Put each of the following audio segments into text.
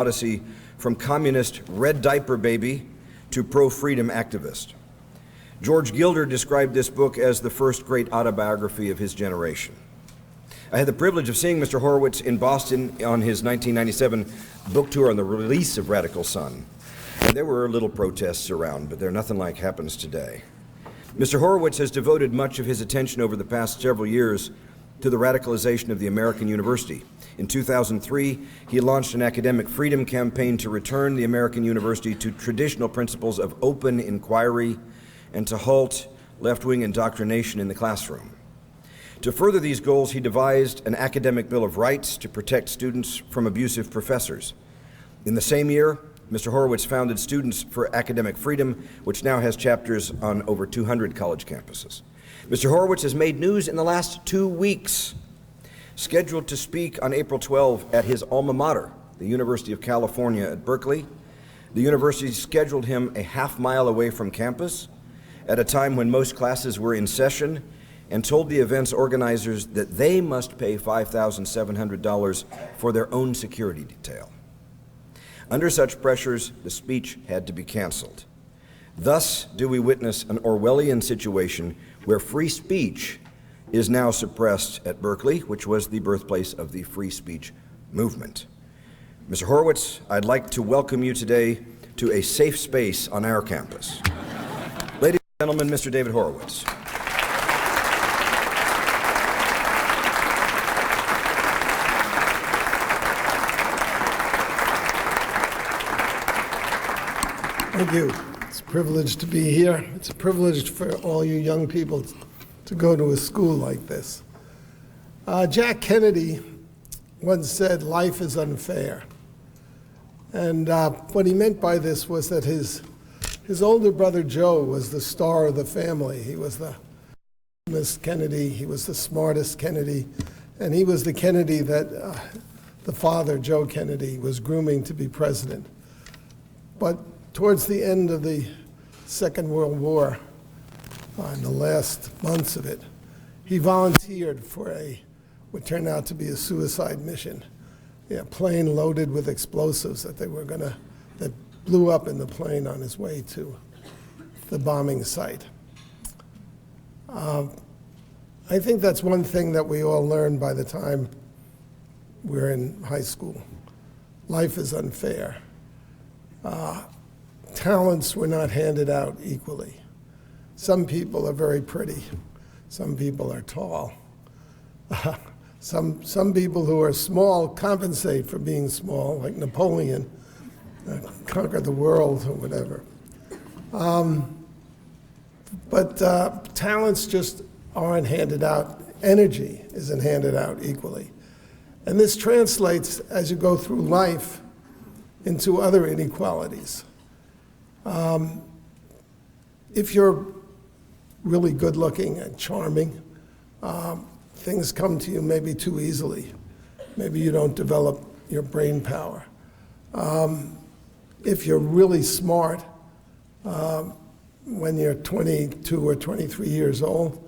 odyssey from communist red diaper baby to pro-freedom activist. George Gilder described this book as the first great autobiography of his generation. I had the privilege of seeing Mr. Horowitz in Boston on his 1997 book tour on the release of Radical Sun. And there were little protests around, but they're nothing like happens today. Mr. Horowitz has devoted much of his attention over the past several years to the radicalization of the American university. In 2003, he launched an academic freedom campaign to return the American university to traditional principles of open inquiry and to halt left-wing indoctrination in the classroom. To further these goals, he devised an academic Bill of Rights to protect students from abusive professors. In the same year, Mr. Horowitz founded Students for Academic Freedom, which now has chapters on over 200 college campuses. Mr. Horowitz has made news in the last 2 weeks, scheduled to speak on April 12 at his alma mater, the University of California at Berkeley. The university scheduled him a half-mile away from campus at a time when most classes were in session, and told the event's organizers that they must pay $5,700 for their own security detail. Under such pressures, the speech had to be canceled. Thus do we witness an Orwellian situation where free speech is now suppressed at Berkeley, which was the birthplace of the free speech movement. Mr. Horowitz, I'd like to welcome you today to a safe space on our campus. Ladies and gentlemen, Mr. David Horowitz. Thank you. It's a privilege to be here. It's a privilege for all you young people to go to a school like this. Jack Kennedy once said, "Life is unfair." And what he meant by this was that his older brother Joe was the star of the family. He was the famous Kennedy, he was the smartest Kennedy, and he was the Kennedy that the father, Joe Kennedy, was grooming to be president. But towards the end of the Second World War, in the last months of it, he volunteered for what turned out to be a suicide mission. A plane loaded with explosives that blew up in the plane on his way to the bombing site. I think that's one thing that we all learned by the time we're in high school. Life is unfair. Talents were not handed out equally. Some people are very pretty. Some people are tall. Some people who are small compensate for being small, like Napoleon, conquered the world or whatever. But talents just aren't handed out. Energy isn't handed out equally. And this translates, as you go through life, into other inequalities. If you're really good looking and charming, things come to you maybe too easily. Maybe you don't develop your brain power. If you're really smart, when you're 22 or 23 years old,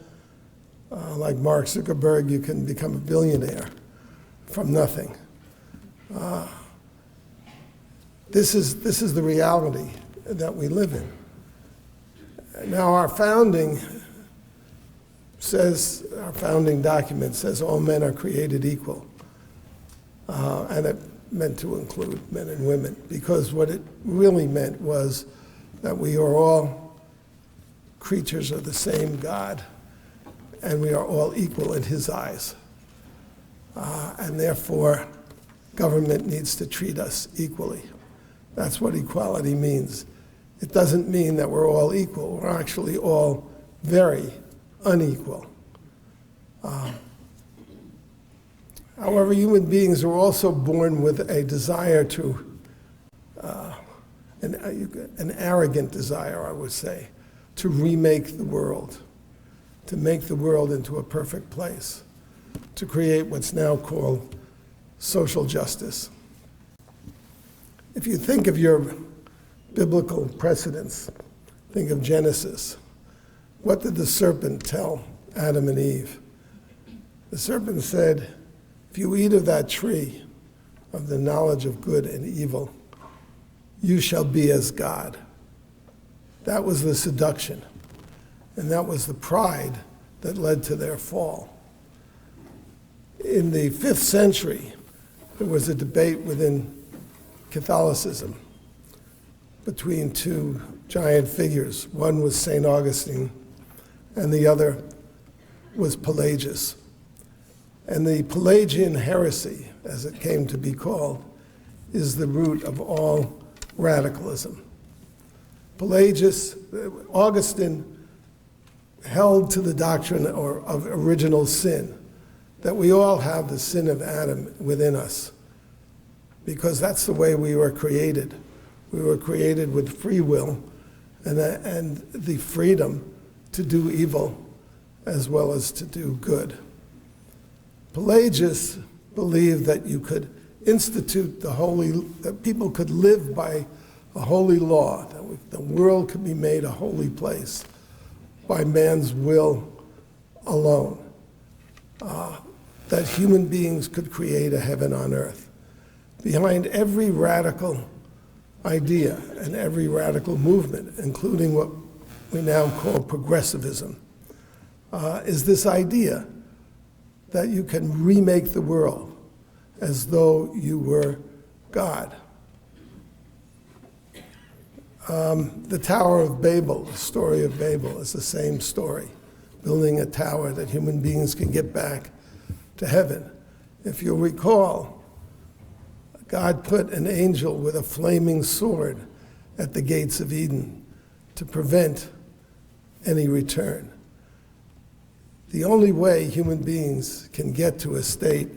like Mark Zuckerberg, you can become a billionaire from nothing. This is the reality that we live in. Now our founding document says all men are created equal. And it meant to include men and women, because what it really meant was that we are all creatures of the same God, and we are all equal in his eyes. And therefore, government needs to treat us equally. That's what equality means. It doesn't mean that we're all equal. We're actually all very unequal. However, human beings are also born with a desire an arrogant desire, I would say, to remake the world, to make the world into a perfect place, to create what's now called social justice. If you think of your biblical precedents, think of Genesis. What did the serpent tell Adam and Eve? The serpent said, if you eat of that tree, of the knowledge of good and evil, you shall be as God. That was the seduction, and that was the pride that led to their fall. In the 5th century, there was a debate within Catholicism between two giant figures. One was St. Augustine, and the other was Pelagius. And the Pelagian heresy, as it came to be called, is the root of all radicalism. Augustine held to the doctrine of original sin, that we all have the sin of Adam within us, because that's the way we were created. We were created with free will and the freedom to do evil as well as to do good. Pelagius believed that you could institute that people could live by a holy law, that the world could be made a holy place by man's will alone, that human beings could create a heaven on earth. Behind every radical idea and every radical movement, including what we now call progressivism, is this idea that you can remake the world as though you were God. The Tower of Babel, the story of Babel, is the same story, building a tower that human beings can get back to heaven. If you'll recall, God put an angel with a flaming sword at the gates of Eden to prevent any return. The only way human beings can get to a state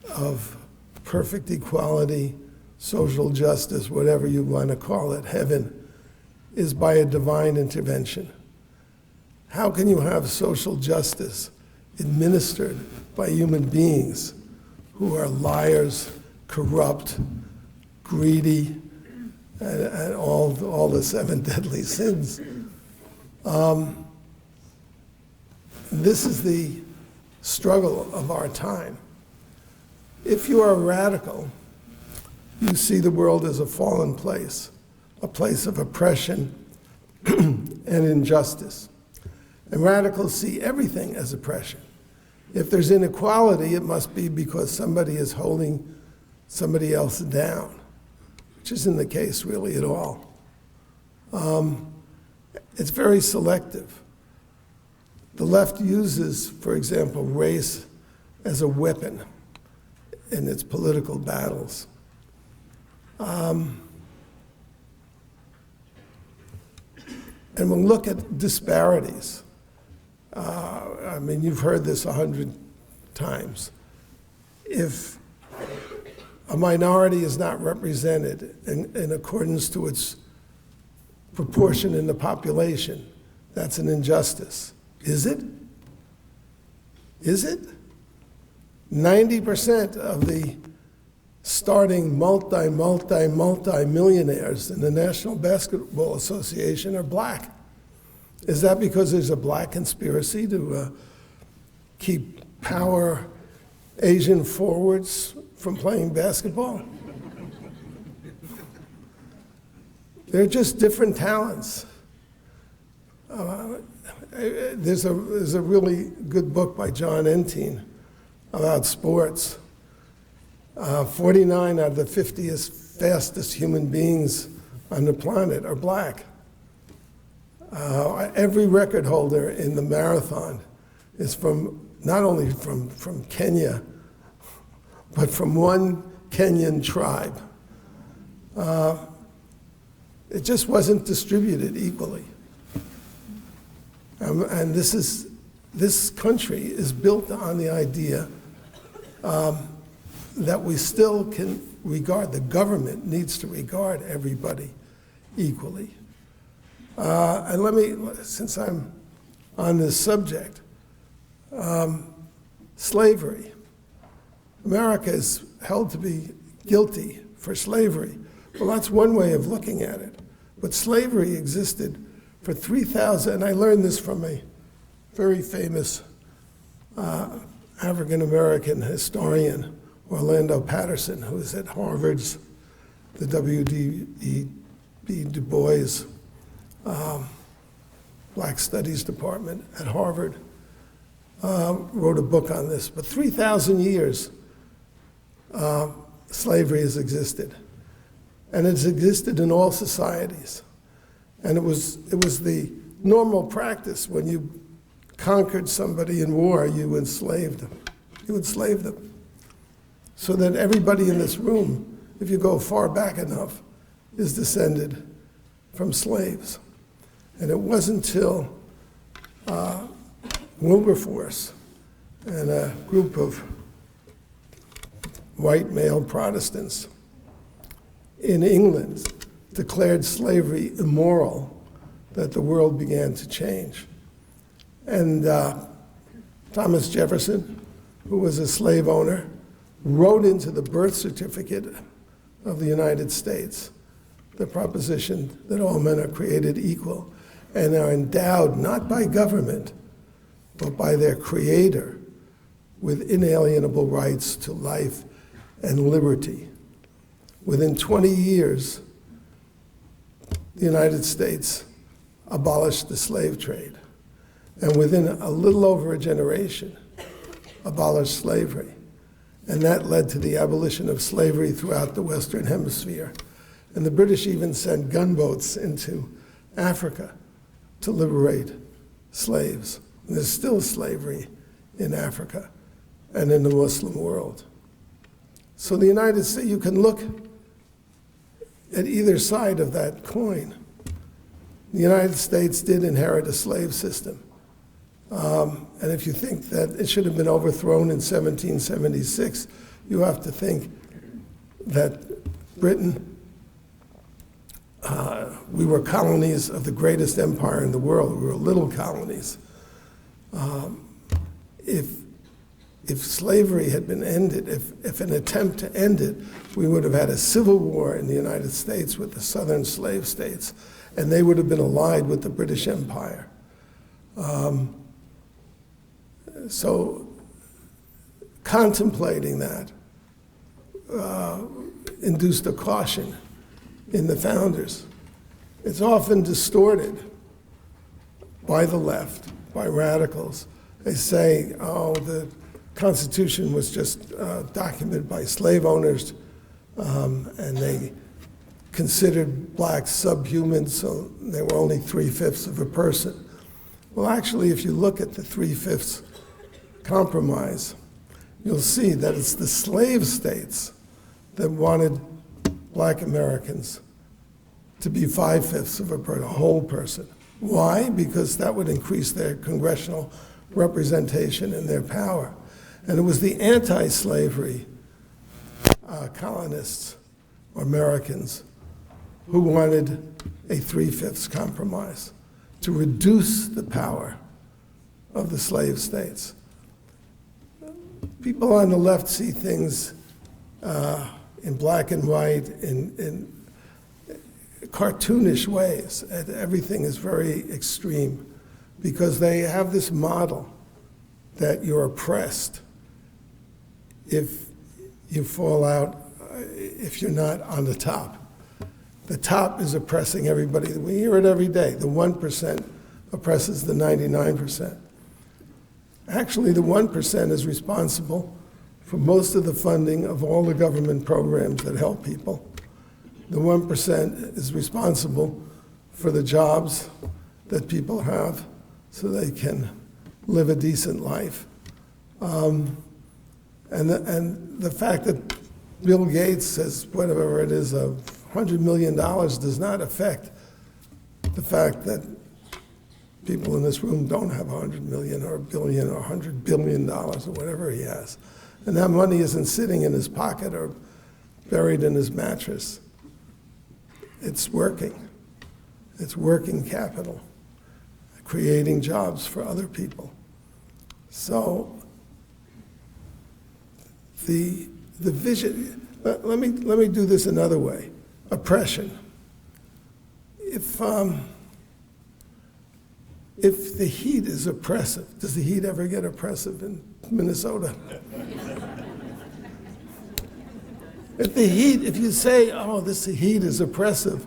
of perfect equality, social justice, whatever you want to call it, heaven, is by a divine intervention. How can you have social justice administered by human beings who are liars, corrupt, greedy, and all the 7 deadly sins? This is the struggle of our time. If you are radical, you see the world as a fallen place, a place of oppression and injustice. And radicals see everything as oppression. If there's inequality, it must be because somebody is holding somebody else down, which isn't the case really at all. It's very selective. The left uses, for example, race as a weapon in its political battles. And we'll look at disparities. You've heard this 100 times. If a minority is not represented in accordance to its proportion in the population, that's an injustice. Is it? Is it? 90% of the starting multi-millionaires in the National Basketball Association are black. Is that because there's a black conspiracy to keep power Asian forwards from playing basketball? They're just different talents. There's a really good book by John Entine about sports. 49 out of the 50 fastest human beings on the planet are black. Every record holder in the marathon is not only from Kenya, but from one Kenyan tribe. It just wasn't distributed equally. And this country is built on the idea that we still can regard, the government needs to regard everybody equally. And since I'm on this subject, slavery. America is held to be guilty for slavery. Well, that's one way of looking at it. But slavery existed for 3,000, and I learned this from a very famous African-American historian, Orlando Patterson, who was at Harvard's, the W.E.B. Du Bois Black Studies Department at Harvard, wrote a book on this. But 3,000 years, slavery has existed. And it's existed in all societies. And it was the normal practice when you conquered somebody in war, you enslaved them. You enslaved them. So that everybody in this room, if you go far back enough, is descended from slaves. And it wasn't until Wilberforce and a group of white male Protestants in England declared slavery immoral that the world began to change. And Thomas Jefferson, who was a slave owner, wrote into the birth certificate of the United States the proposition that all men are created equal and are endowed not by government, but by their creator with inalienable rights to life and liberty. Within 20 years, the United States abolished the slave trade. And within a little over a generation, abolished slavery. And that led to the abolition of slavery throughout the Western Hemisphere. And the British even sent gunboats into Africa to liberate slaves. And there's still slavery in Africa and in the Muslim world. So the United States, you can look at either side of that coin. The United States did inherit a slave system. And if you think that it should have been overthrown in 1776, you have to think that Britain, we were colonies of the greatest empire in the world. We were little colonies. If slavery had been ended, if an attempt to end it, we would have had a civil war in the United States with the southern slave states, and they would have been allied with the British Empire. So contemplating that induced a caution in the founders. It's often distorted by the left, by radicals. They say, oh, the Constitution was just documented by slave owners, and they considered blacks subhuman, so they were only 3/5 of a person. Well, actually, if you look at the 3/5 compromise, you'll see that it's the slave states that wanted black Americans to be 5/5 of a whole person. Why? Because that would increase their congressional representation and their power. And it was the anti-slavery colonists or Americans who wanted a 3/5 compromise to reduce the power of the slave states. People on the left see things in black and white, in cartoonish ways. And everything is very extreme because they have this model that you're oppressed if you fall out, if you're not on the top. The top is oppressing everybody. We hear it every day. The 1% oppresses the 99%. Actually, the 1% is responsible for most of the funding of all the government programs that help people. The 1% is responsible for the jobs that people have so they can live a decent life. And the fact that Bill Gates says whatever it is, $100 million does not affect the fact that people in this room don't have 100 million or a billion or $100 billion or whatever he has. And that money isn't sitting in his pocket or buried in his mattress. It's working. It's working capital, creating jobs for other people. So the vision, let me do this another way. Oppression. If the heat is oppressive, does the heat ever get oppressive in Minnesota? If you say, oh, this heat is oppressive,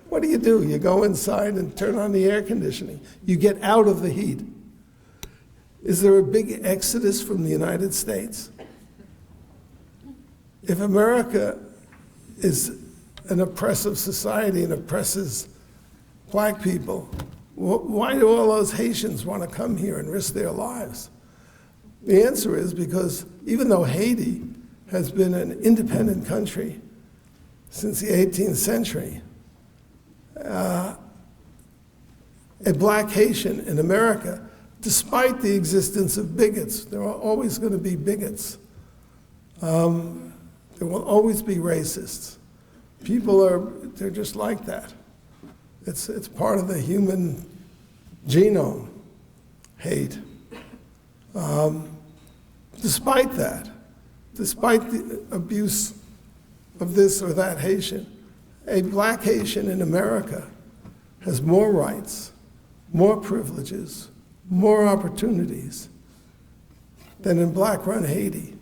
what do? You go inside and turn on the air conditioning. You get out of the heat. Is there a big exodus from the United States? If America is an oppressive society and oppresses black people, why do all those Haitians want to come here and risk their lives? The answer is because even though Haiti has been an independent country since the 18th century, a black Haitian in America, despite the existence of bigots, there are always going to be bigots. There will always be racists. They're just like that. It's part of the human genome, hate. Despite that, despite the abuse of this or that Haitian, a black Haitian in America has more rights, more privileges, more opportunities than in black-run Haiti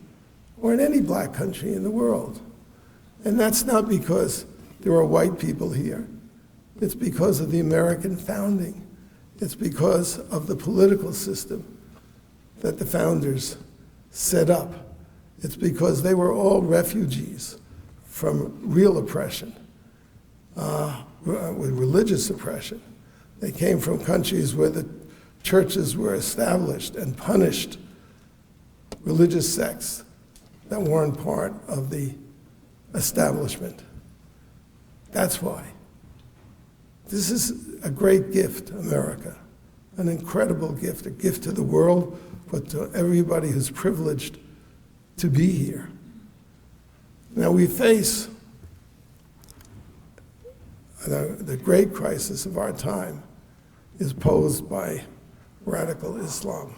or in any black country in the world. And that's not because there are white people here. It's because of the American founding. It's because of the political system that the founders set up. It's because they were all refugees from real oppression, with religious oppression. They came from countries where the churches were established and punished religious sects that weren't part of the establishment. That's why. This is a great gift, America, an incredible gift, a gift to the world, but to everybody who's privileged to be here. Now we face the great crisis of our time is posed by radical Islam.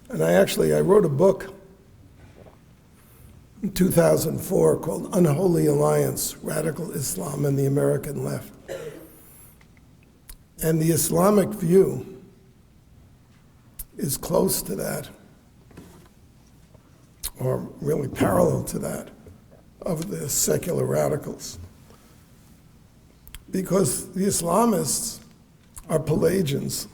And I wrote a book in 2004 called Unholy Alliance, Radical Islam and the American Left. And the Islamic view is close to that, or really parallel to that, of the secular radicals. Because the Islamists are Pelagians.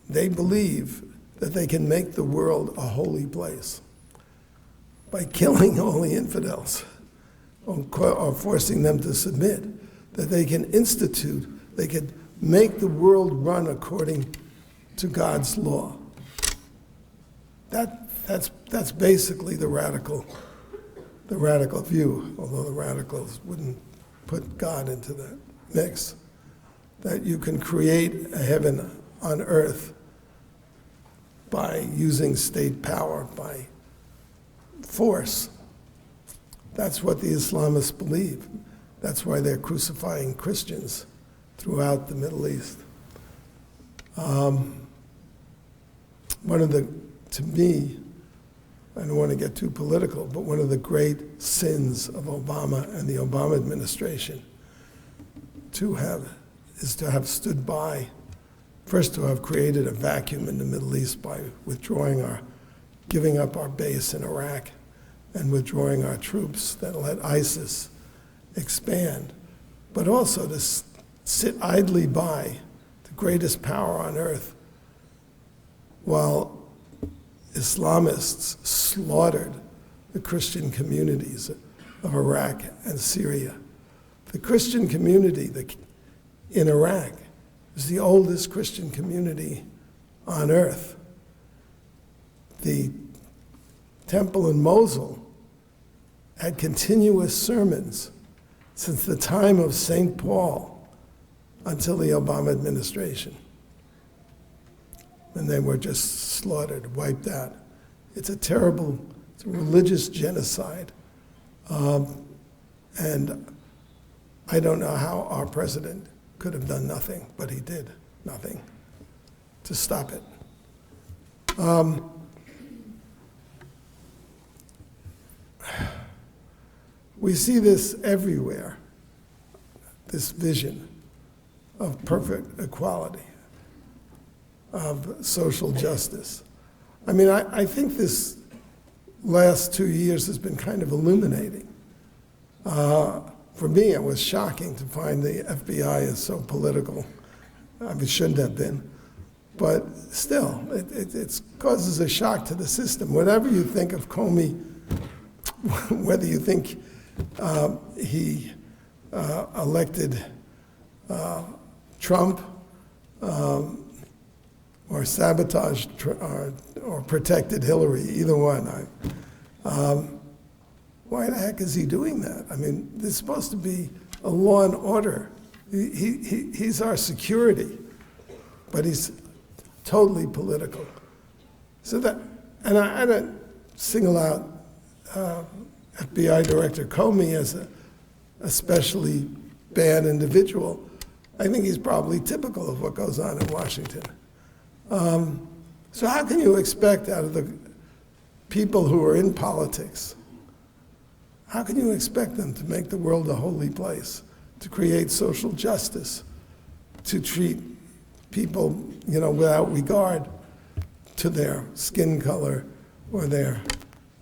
They believe that they can make the world a holy place by killing all the infidels or forcing them to submit, that they can make the world run according to God's law. That's basically the radical view, although the radicals wouldn't put God into the mix, that you can create a heaven on earth by using state power, by force. That's what the Islamists believe. That's why they're crucifying Christians throughout the Middle East. To me, I don't want to get too political, but one of the great sins of Obama and the Obama administration is to have stood by, first to have created a vacuum in the Middle East by giving up our base in Iraq and withdrawing our troops that let ISIS expand, but also to sit idly by the greatest power on earth while Islamists slaughtered the Christian communities of Iraq and Syria. The Christian community in Iraq is the oldest Christian community on earth. The temple in Mosul had continuous sermons since the time of St. Paul until the Obama administration. And they were just slaughtered, wiped out. It's a religious genocide. And I don't know how our president could have done nothing, but he did nothing to stop it. We see this everywhere, this vision of perfect equality, of social justice, I mean, I think this last 2 years has been kind of illuminating. For me, it was shocking to find the FBI is so political. I mean, it shouldn't have been. But still, it causes a shock to the system. Whatever you think of Comey, whether you think he elected Trump or sabotaged or protected Hillary, either one, why the heck is he doing that? I mean, there's supposed to be a law and order. He's our security, but he's totally political. So that, and I don't single out FBI Director Comey as a especially bad individual. I think he's probably typical of what goes on in Washington. So how can you expect out of the people who are in politics, how can you expect them to make the world a holy place, to create social justice, to treat people, without regard to their skin color or their,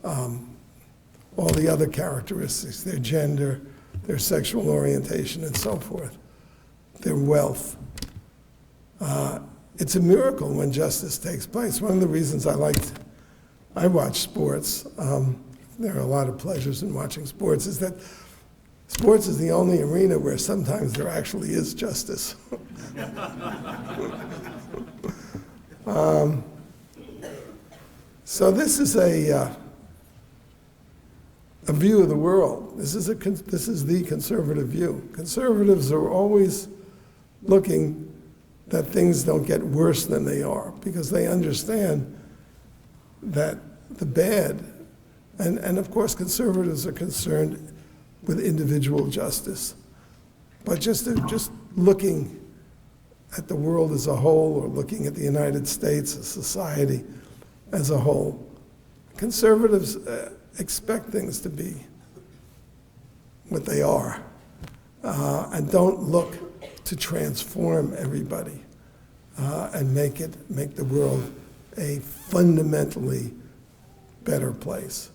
all the other characteristics, their gender, their sexual orientation, and so forth, their wealth? It's a miracle when justice takes place. One of the reasons I watch sports, there are a lot of pleasures in watching sports, is that sports is the only arena where sometimes there actually is justice. So this is a view of the world. This is the conservative view. Conservatives are always looking that things don't get worse than they are, because they understand that the bad, and of course conservatives are concerned with individual justice, but just looking at the world as a whole, or looking at the United States as society as a whole, conservatives expect things to be what they are, and don't look to transform everybody and make the world a fundamentally better place.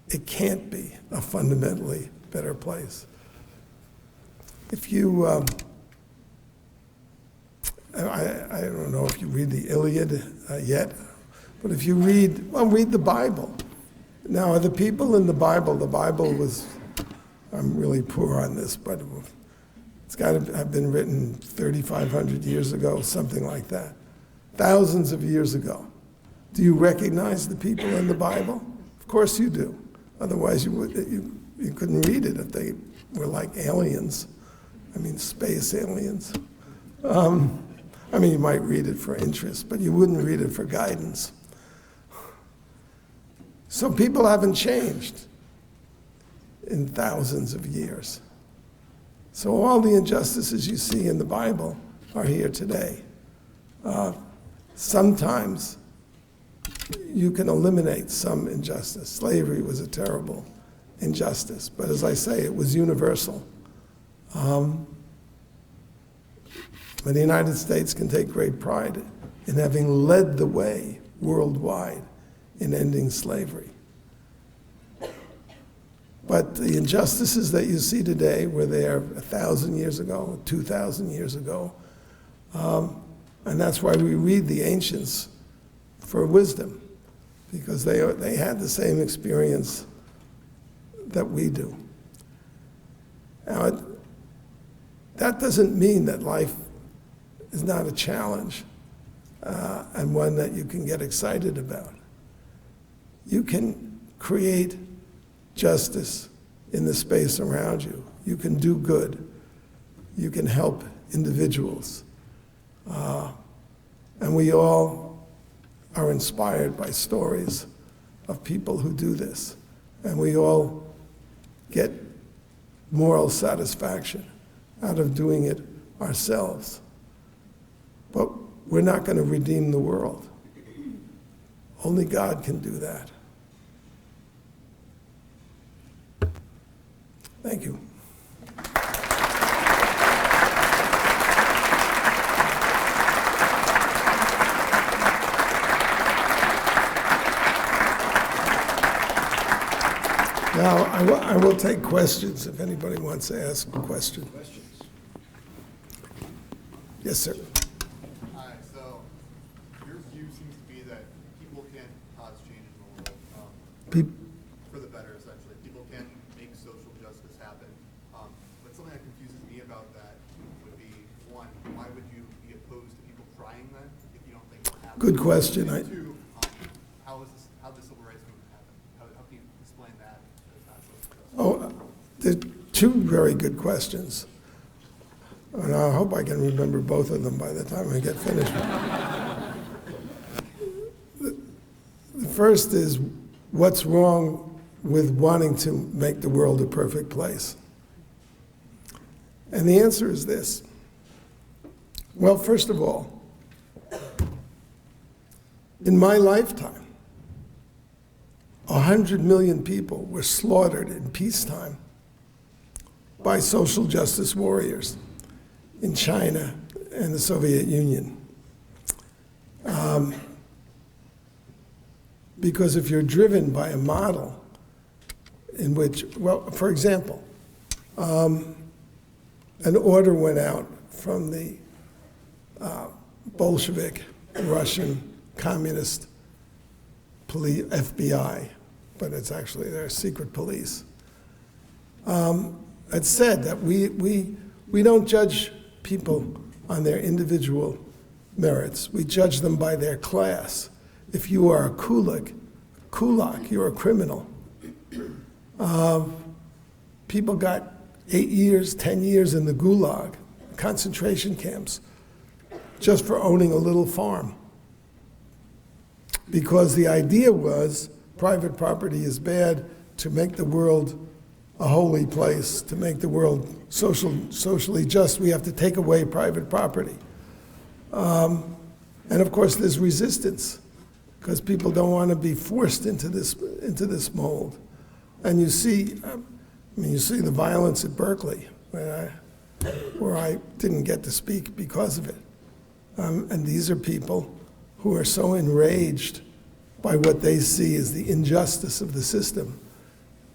It can't be a fundamentally better place. If you, I don't know if you read the Iliad yet, but if you read the Bible. Now, the people in the Bible was, I'm really poor on this, but it's got to have been written 3,500 years ago, something like that. Thousands of years ago. Do you recognize the people in the Bible? Of course you do. Otherwise you couldn't read it if they were like aliens. I mean, space aliens. You might read it for interest, but you wouldn't read it for guidance. So people haven't changed in thousands of years. So all the injustices you see in the Bible are here today. Sometimes you can eliminate some injustice. Slavery was a terrible injustice, but as I say, it was universal. But the United States can take great pride in having led the way worldwide in ending slavery. But the injustices that you see today were there 1,000 years ago, 2,000 years ago, and that's why we read the ancients for wisdom, because they had the same experience that we do. Now, that doesn't mean that life is not a challenge and one that you can get excited about. You can create justice in the space around you. You can do good. You can help individuals. And we all are inspired by stories of people who do this. And we all get moral satisfaction out of doing it ourselves. But we're not going to redeem the world. Only God can do that. Thank you. Now, I will take questions if anybody wants to ask a question. Yes, sir. Hi, so your view seems to be that people can cause change in the world for the better, essentially. People can make social justice happen. But something that confuses me about that would be, one, why would you be opposed to people trying that if you don't think it will happen? Good question. And two, how the civil rights movement happen? How can you explain that as not social justice? There are two very good questions. And I hope I can remember both of them by the time I get finished. The first is, what's wrong with wanting to make the world a perfect place? And the answer is this. Well, first of all, in my lifetime, 100 million people were slaughtered in peacetime by social justice warriors in China and the Soviet Union. Because if you're driven by a model in which, well, for example, an order went out from the Bolshevik Russian Communist police, FBI, but it's actually their secret police. It said that we don't judge people on their individual merits. We judge them by their class. If you are a kulak, you're a criminal. People got 8 years, 10 years in the Gulag, concentration camps, just for owning a little farm. Because the idea was private property is bad, to make the world a holy place, to make the world socially just, we have to take away private property. And of course, there's resistance, because people don't want to be forced into this mold. And you see, you see the violence at Berkeley, where I didn't get to speak because of it. And these are people who are so enraged by what they see as the injustice of the system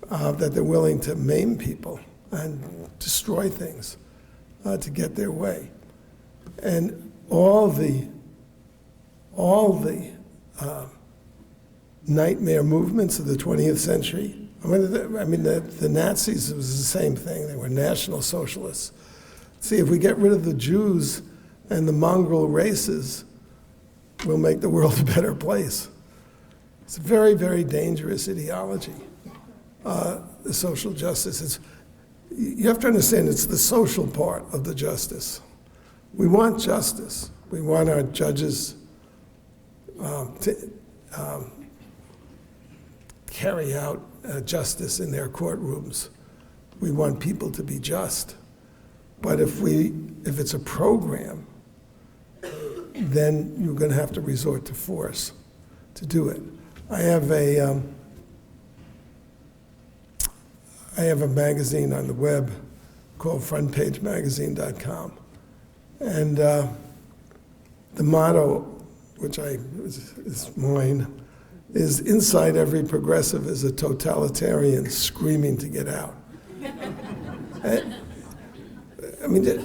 that they're willing to maim people and destroy things to get their way. And all the nightmare movements of the 20th century, the Nazis, it was the same thing. They were National Socialists. See, if we get rid of the Jews and the mongrel races, we'll make the world a better place. It's a very, very dangerous ideology, the social justice. You have to understand, it's the social part of the justice. We want justice. We want our judges to carry out justice in their courtrooms. We want people to be just. But if it's a program, then you're going to have to resort to force to do it. I have a magazine on the web called frontpagemagazine.com. And the motto, which is mine, is inside every progressive is a totalitarian screaming to get out.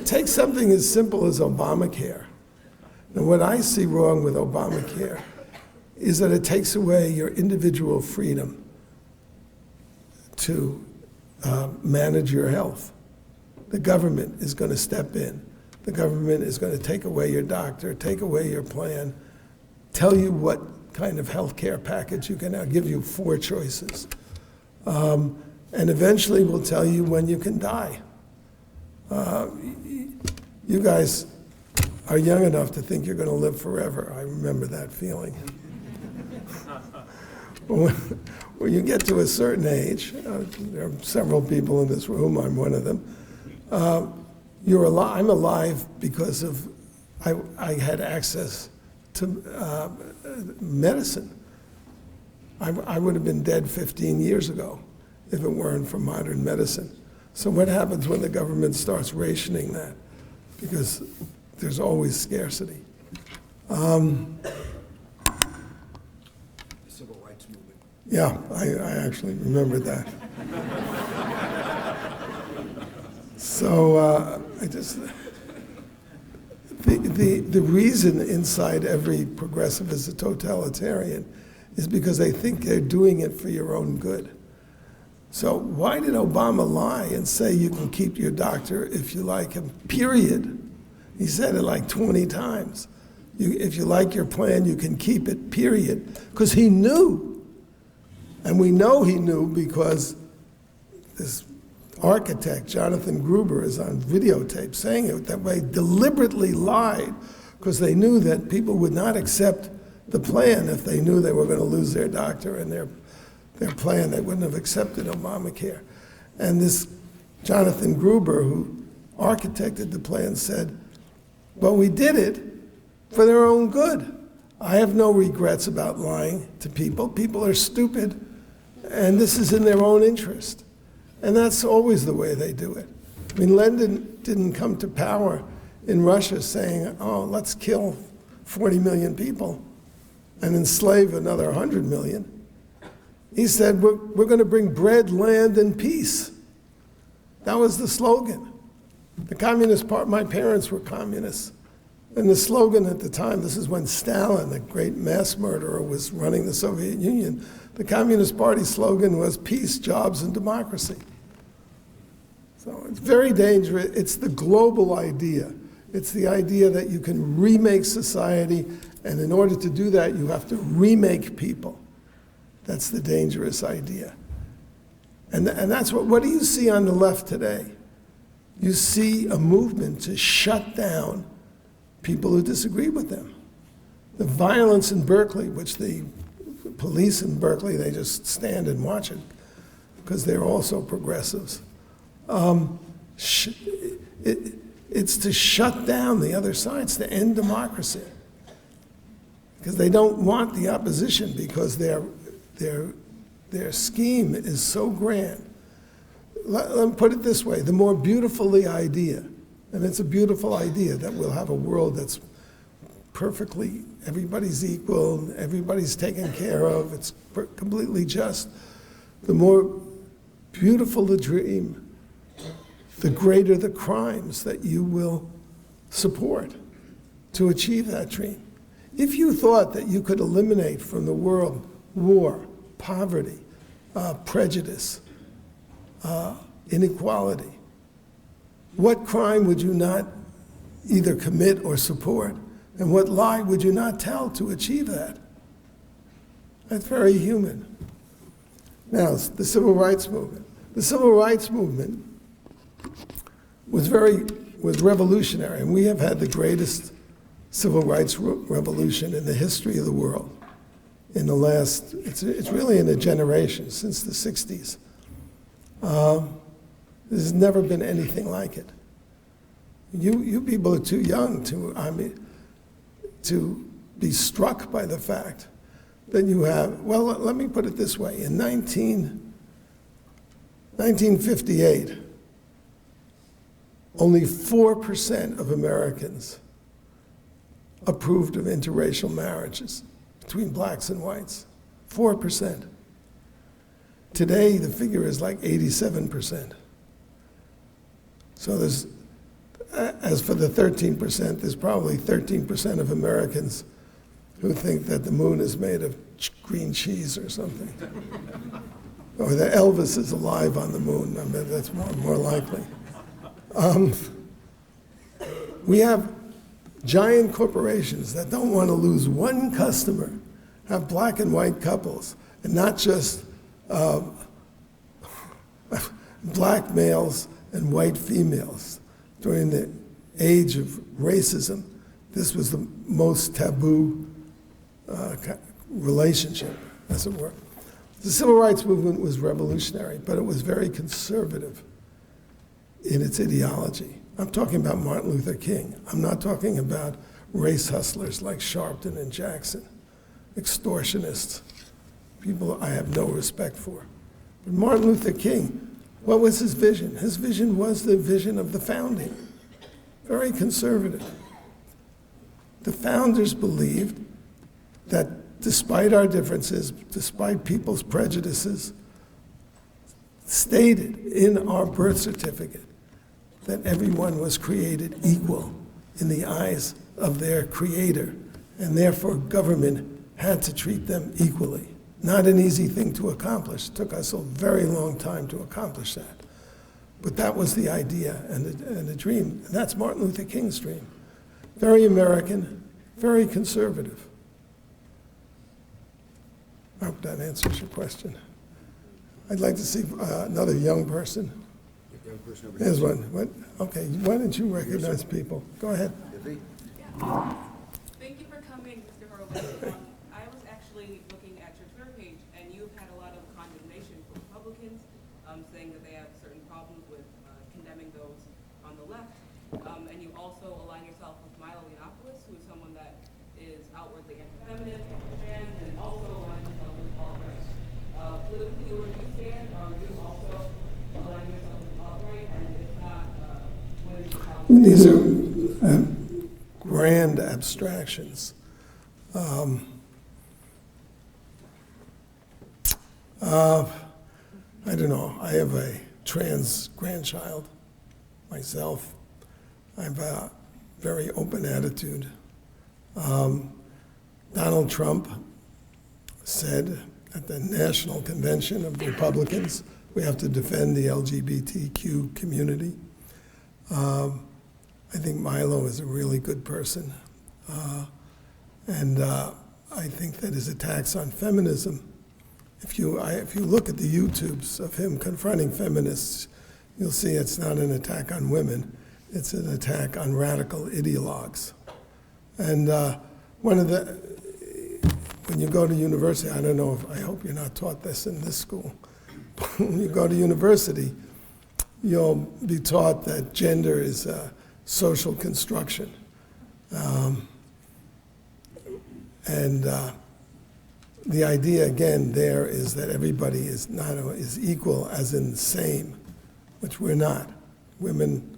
Take something as simple as Obamacare. Now, what I see wrong with Obamacare is that it takes away your individual freedom to manage your health. The government is going to step in. The government is going to take away your doctor, take away your plan, tell you what kind of health care package you can have, give you 4 choices. And eventually will tell you when you can die. You guys are young enough to think you're going to live forever. I remember that feeling. When you get to a certain age, there are several people in this room, I'm one of them, I'm alive because of I had access to medicine. I would have been dead 15 years ago if it weren't for modern medicine. So what happens when the government starts rationing that? Because there's always scarcity. Civil rights movement. Yeah, I actually remember that. So the reason inside every progressive is a totalitarian is because they think they're doing it for your own good. So why did Obama lie and say you can keep your doctor if you like him, period? He said it like 20 times. If you like your plan, you can keep it, period. Because he knew. And we know he knew because this architect, Jonathan Gruber, is on videotape saying it that way, deliberately lied because they knew that people would not accept the plan if they knew they were going to lose their doctor and their plan. They wouldn't have accepted Obamacare. And this Jonathan Gruber, who architected the plan, said, well, we did it for their own good. I have no regrets about lying to people. People are stupid, and this is in their own interest. And that's always the way they do it. I mean, Lenin didn't come to power in Russia saying, oh, let's kill 40 million people and enslave another 100 million. He said, we're going to bring bread, land, and peace. That was the slogan. The Communist Party, my parents were communists. And the slogan at the time, this is when Stalin, the great mass murderer, was running the Soviet Union. The Communist Party slogan was peace, jobs, and democracy. So it's very dangerous. It's the global idea. It's the idea that you can remake society, and in order to do that, you have to remake people. That's the dangerous idea. And that's what do you see on the left today? You see a movement to shut down people who disagree with them. The violence in Berkeley, which the police in Berkeley, they just stand and watch it because they're also progressives. It's to shut down the other sides, to end democracy. Because they don't want the opposition because their scheme is so grand. Let me put it this way, the more beautiful the idea, and it's a beautiful idea that we'll have a world that's perfectly, everybody's equal, everybody's taken care of, it's completely just. The more beautiful the dream, the greater the crimes that you will support to achieve that dream. If you thought that you could eliminate from the world war, poverty, prejudice, inequality, what crime would you not either commit or support? And what lie would you not tell to achieve that? That's very human. Now, the Civil Rights Movement. The Civil Rights Movement was revolutionary, and we have had the greatest civil rights revolution in the history of the world. In the last, it's really in a generation, since the 60s. There's never been anything like it. You people are too young to be struck by the fact that you have, well, let me put it this way. In 1958, only 4% of Americans approved of interracial marriages between blacks and whites. 4%. Today, the figure is like 87%. So there's, as for the 13%, there's probably 13% of Americans who think that the moon is made of green cheese or something. Or that Elvis is alive on the moon. I mean, that's more likely. We have giant corporations that don't want to lose one customer, have black and white couples, and not just black males and white females. During the age of racism, this was the most taboo relationship, as it were. The Civil Rights Movement was revolutionary, but it was very conservative in its ideology. I'm talking about Martin Luther King. I'm not talking about race hustlers like Sharpton and Jackson, extortionists, people I have no respect for. But Martin Luther King, what was his vision? His vision was the vision of the founding, very conservative. The founders believed that despite our differences, despite people's prejudices, stated in our birth certificate, that everyone was created equal in the eyes of their creator, and therefore government had to treat them equally. Not an easy thing to accomplish. It took us a very long time to accomplish that. But that was the idea and the dream. And that's Martin Luther King's dream. Very American, very conservative. I hope that answers your question. I'd like to see another young person. Young person over There's here. one. What? Okay, why don't you recognize people? Go ahead. Thank you for coming, Mr. Horowitz. I was actually looking at your Twitter page, and you've had a lot of condemnation from Republicans, saying that they have certain problems with condemning those on the left. And you also align yourself with Milo Yiannopoulos, who is someone that is outwardly anti-feminist, anti-trans, and also aligns yourself with alt-right. Politically, where do you stand? Are you also aligning yourself with alt-right? And if not, what is your policy? These are grand abstractions. I don't know. I have a trans grandchild myself. I have a very open attitude. Donald Trump said at the National Convention of Republicans, we have to defend the LGBTQ community. I think Milo is a really good person. And I think that his attacks on feminism, if you look at the YouTubes of him confronting feminists, you'll see it's not an attack on women, it's an attack on radical ideologues. And when you go to university, I don't know I hope you're not taught this in this school, but when you go to university, you'll be taught that gender is a social construction. The idea again there is that everybody is equal, as in the same, which we're not. Women,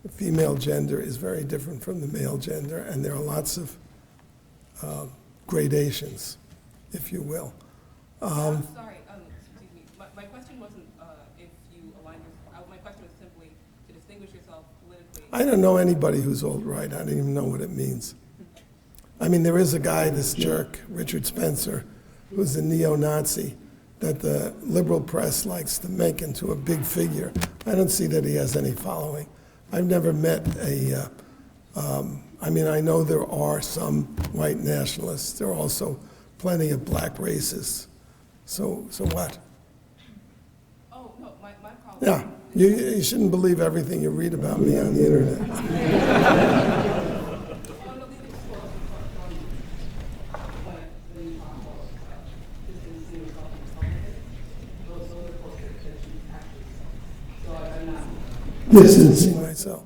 the female gender is very different from the male gender, and there are lots of gradations, if you will. Sorry, excuse me. My question wasn't if you align yourself. My question was simply to distinguish yourself politically. I don't know anybody who's alt-right. I don't even know what it means. I mean, there is a guy, this jerk, Richard Spencer, who's a neo-Nazi that the liberal press likes to make into a big figure. I don't see that he has any following. I've never met I mean, I know there are some white nationalists. There are also plenty of black racists. So what? Oh, no, my problem. Yeah, you shouldn't believe everything you read about me on the internet. Distancing myself.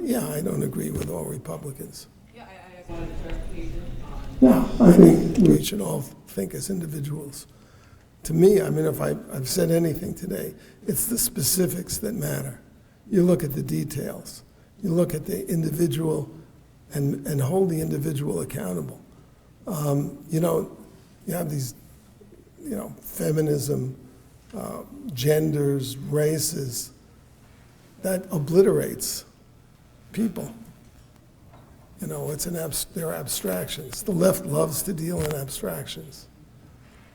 Yeah, I don't agree with all Republicans. Yeah, I just wanted clarification on. Yeah, I think we should all think as individuals. To me, I mean, if I've said anything today, it's the specifics that matter. You look at the details. You look at the individual and hold the individual accountable. You know, you have these, feminism, genders, races, that obliterates people. You know, they're abstractions. The left loves to deal in abstractions.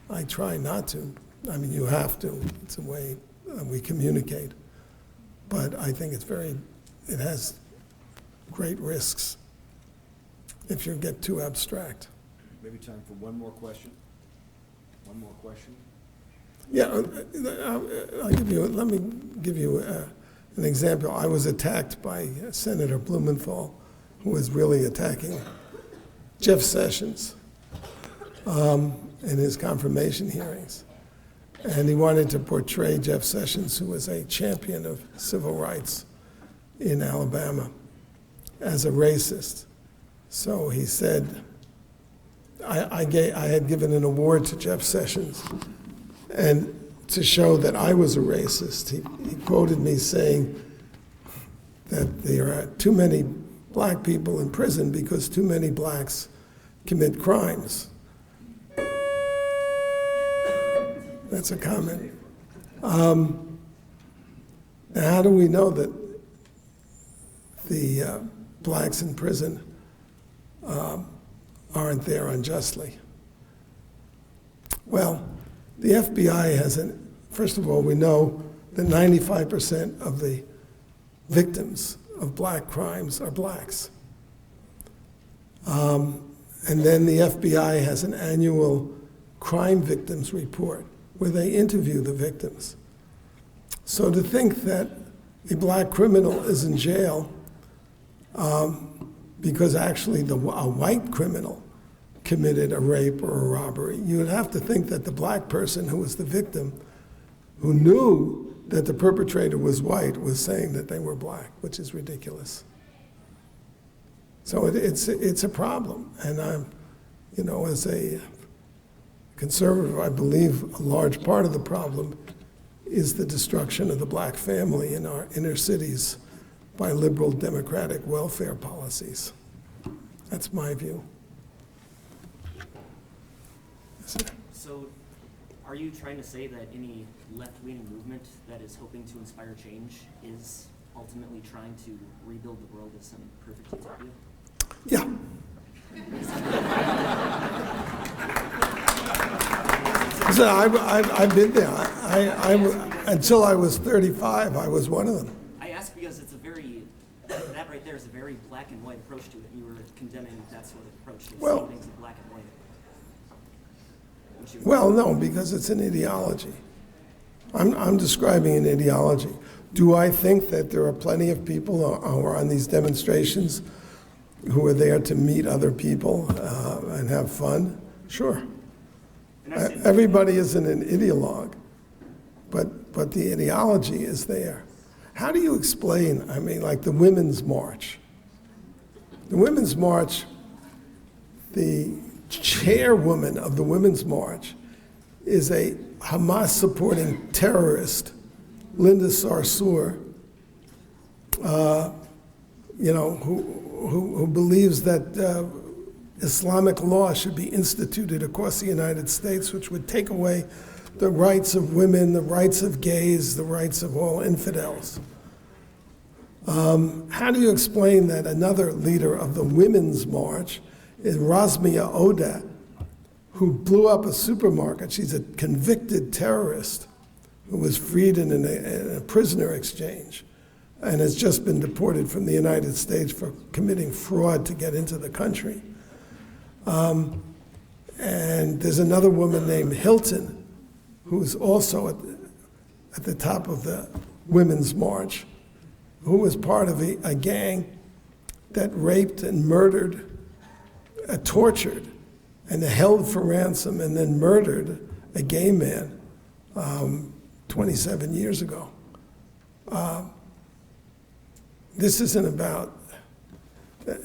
I try not to. I mean, you have to. It's a way we communicate. But I think it has great risks if you get too abstract. Maybe time for one more question. One more question. Yeah, let me give you an example. I was attacked by Senator Blumenthal, who was really attacking Jeff Sessions in his confirmation hearings. And he wanted to portray Jeff Sessions, who was a champion of civil rights in Alabama, as a racist. So he said, I had given an award to Jeff Sessions, and to show that I was a racist, he quoted me saying that there are too many black people in prison because too many blacks commit crimes. That's a comment. Now, how do we know that the blacks in prison aren't there unjustly. Well, the FBI first of all, we know that 95% of the victims of black crimes are blacks. And then the FBI has an annual crime victims report where they interview the victims. So to think that a black criminal is in jail because actually a white criminal committed a rape or a robbery, you would have to think that the black person who was the victim, who knew that the perpetrator was white, was saying that they were black, which is ridiculous. So it's a problem, and as a conservative, I believe a large part of the problem is the destruction of the black family in our inner cities by liberal democratic welfare policies. That's my view. Yes, sir. So, are you trying to say that any left-wing movement that is hoping to inspire change is ultimately trying to rebuild the world as some perfect utopia? Yeah. So I've been there. Until I was 35, I was one of them. I ask because it's that right there is a very black and white approach to it. You were condemning that sort of approach to Well- seeing things in black and white. Well, no, because it's an ideology. I'm describing an ideology. Do I think that there are plenty of people who are on these demonstrations who are there to meet other people and have fun? Sure. Everybody isn't an ideologue, but the ideology is there. How do you explain, like the Women's March? The Women's March, the chairwoman of the Women's March is a Hamas-supporting terrorist, Linda Sarsour, who believes that Islamic law should be instituted across the United States, which would take away the rights of women, the rights of gays, the rights of all infidels. How do you explain that another leader of the Women's March is Rasmia Odeh, who blew up a supermarket? She's a convicted terrorist who was freed in a prisoner exchange and has just been deported from the United States for committing fraud to get into the country. And there's another woman named Hilton, who's also at the top of the Women's March, who was part of a gang that raped and murdered, tortured, and held for ransom and then murdered a gay man 27 years ago. This isn't about, it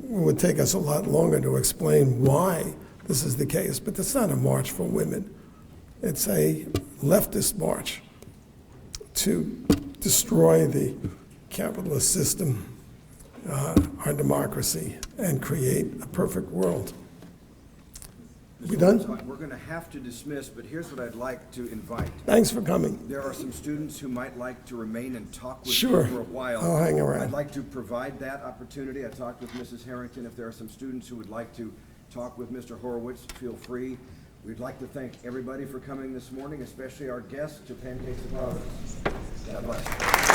would take us a lot longer to explain why this is the case, but it's not a march for women. It's a leftist march to destroy the capitalist system, our democracy, and create a perfect world. We done? We're going to have to dismiss, but here's what I'd like to invite. Thanks for coming. There are some students who might like to remain and talk with Sure. you for a while. I'll hang around. I'd like to provide that opportunity. I talked with Mrs. Harrington. If there are some students who would like to talk with Mr. Horowitz, feel free. We'd like to thank everybody for coming this morning, especially our guests to Pancakes of Providence. God bless.